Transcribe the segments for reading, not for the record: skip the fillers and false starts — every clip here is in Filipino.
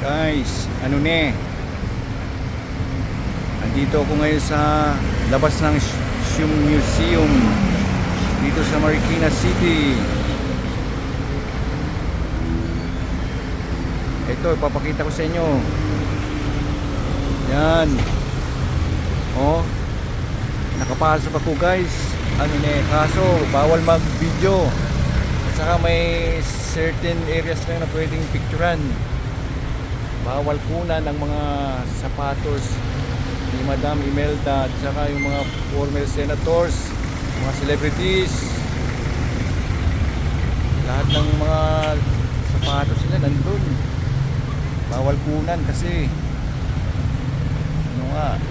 Guys, ano ne? Andito ako ngayon sa labas ng Shum Museum dito sa Marikina City. Ito, ipapakita ko sa inyo. Yan. Oh. Nakapasok ako, guys. Ano ne? Kaso bawal mag-video. At saka may certain areas lang na pwedeng picturean. Bawal kunan ng mga sapatos ni Madam Imelda at saka yung mga former senators, mga celebrities. Lahat ng mga sapatos nila nandun. Bawal kunan kasi ano nga,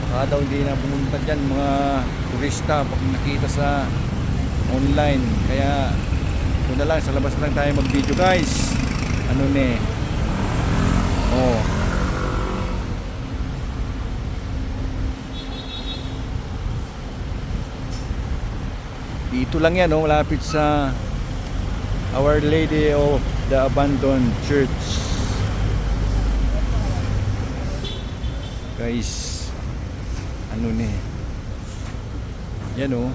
baka daw hindi na pumunta dyan mga turista pag nakita sa online. Kaya doon na lang, sa labas na lang tayo mag video, guys. Ano ne? Oh. Dito lang yan, oh, malapit sa Our Lady of the Abandoned Church. Guys, ano ne? Yan, oh.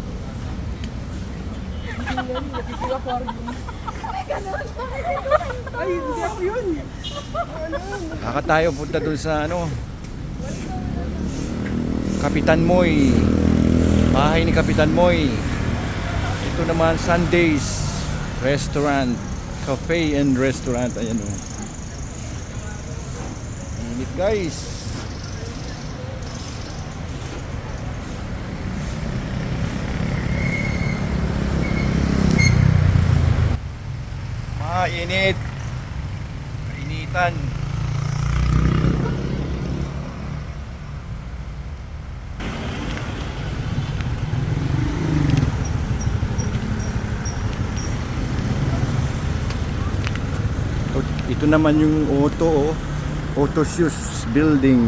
Ay, hindi ako yun. Kaka tayo punta dun sa ano, Kapitan Moy. Bahay ni Kapitan Moy. Ito naman Sundays Restaurant, Cafe and Restaurant. Ayan o. Init, guys. Mainit. Kainitan. Ito naman yung Auto, oh. Auto Shoes Building.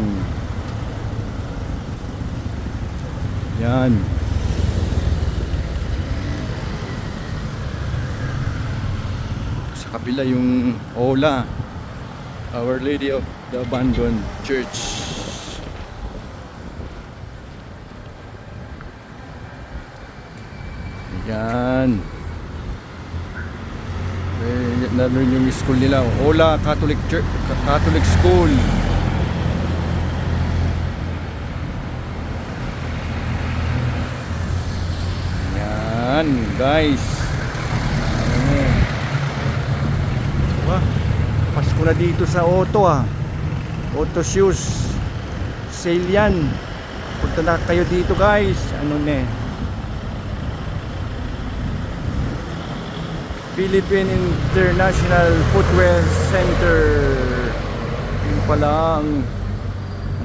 Yan. Sa kabila yung Ola, Our Lady of the Abandoned Church. Yan. Naroon yung school nila, Ola Catholic Church, Catholic School. Yan, guys. Diba? Pasko na dito sa Auto, ah. Auto Shoes sale yan. Punta na kayo dito, guys. Ano ne? Philippine International Footwear Center. Yung pala ang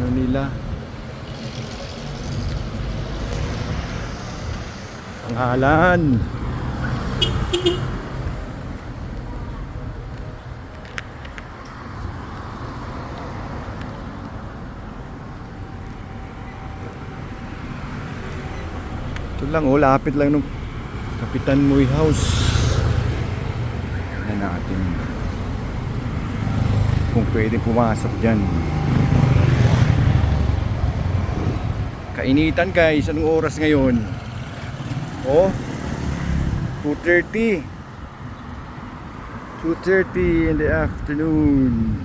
ano nila, pangalan. Ito lang, oh, lapit lang ng Kapitan Moy House. Natin kung pwedeng pumasok dyan. Kainitan, guys. Anong oras ngayon? Oh, 2:30 in the afternoon.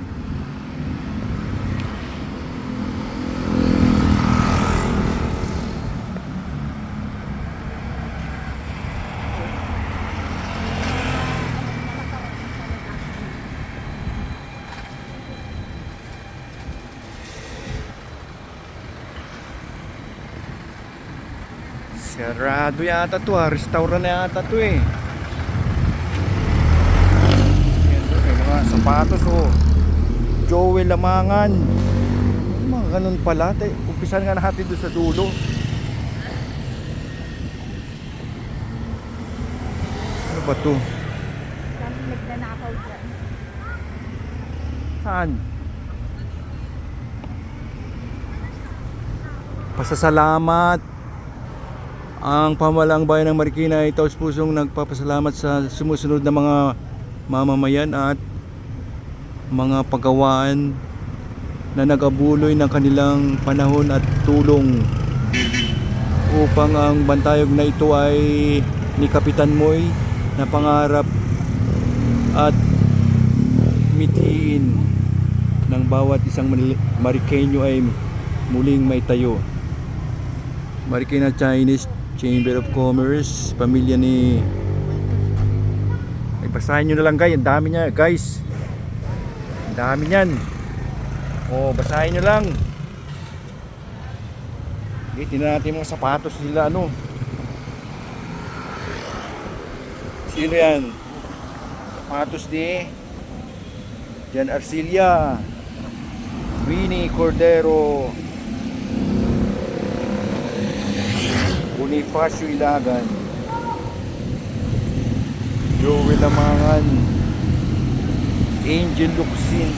Sarado yata to, ah. Restaurant na yata to, eh. Yan, may mga sapatos, oh. Joey Lamangan. Mga ganun pala. Umpisan nga natin doon sa dulo. Ano ba to? Saan? Pasasalamat. Ang pamahalang bayan ng Marikina ay taos pusong nagpapasalamat sa sumusunod na mga mamamayan at mga pagawaan na nagabuloy ng kanilang panahon at tulong upang ang bantayog na ito ay ni Kapitan Moy na pangarap at mithiin ng bawat isang Mariqueño ay muling may tayo. Marikina Chinese Chamber of Commerce, pamilya ni... Ay, basahin nyo na lang guys, ang dami niya guys. Ang dami niyan. Oh, basahin nyo lang. Okay, tingnan natin mga sapatos nila ano. Sino yan? Sapatos ni Jan Arcilla, Winnie Cordero, Bonifacio Ilagan, Joel Lamangan, Angel Luxin,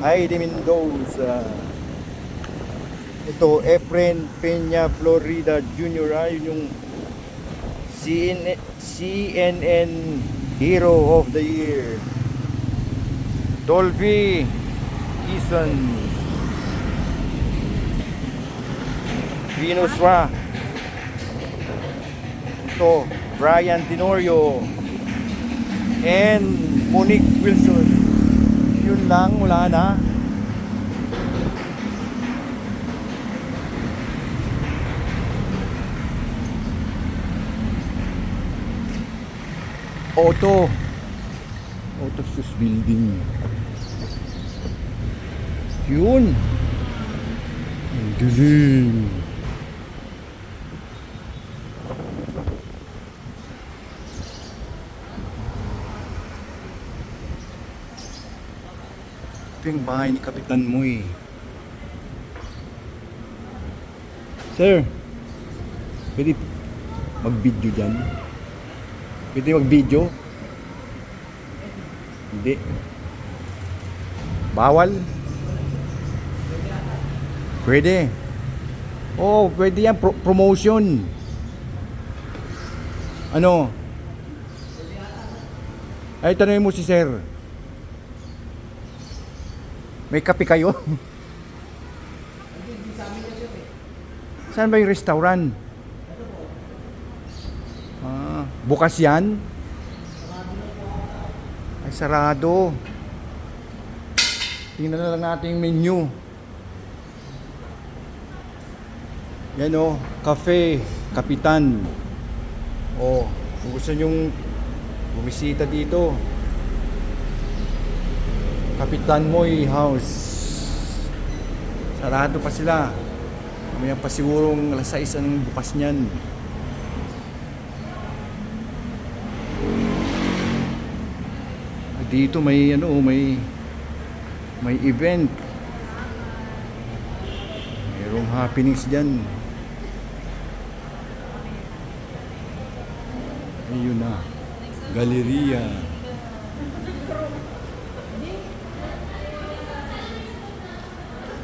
Heidi Mendoza, ito Efren Peña Florida Jr. Yun yung CNN Hero of the Year. Dolby Eason, Venus Ra, ito Brian Tenorio, and Monique Wilson. Yun lang, wala na. Auto Shoes Building. Yun. Ang galing. Ito yung bahay ni Kapitan Moy. Sir, pwede mag-video dyan? Pwede mag-video? Hindi. Bawal? Pwede. Oh, pwede yan. Promotion. Ano? Ay, tanongin mo si Sir. May kape kayo? Saan ba yung restaurant? Bukas yan? Ay, sarado. Tingnan na lang natin yung menu. Yan o, cafe, Kapitan. O, kung gusto nyong bumisita dito, Kapitan Moy House. Sarado pa sila. May pa sigurong alas 6 ang bukas niyan. Dito may ano, may event. Mayroong happenings diyan. Ayun na. Galeria.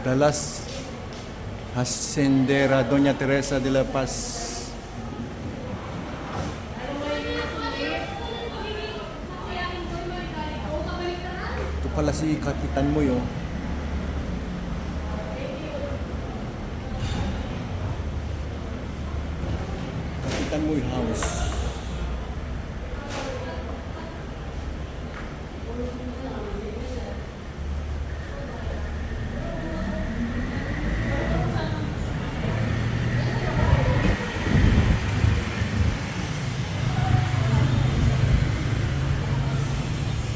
Dallas Haciendera Doña Teresa de la Paz. Ito pala si Kapitan Moy oh.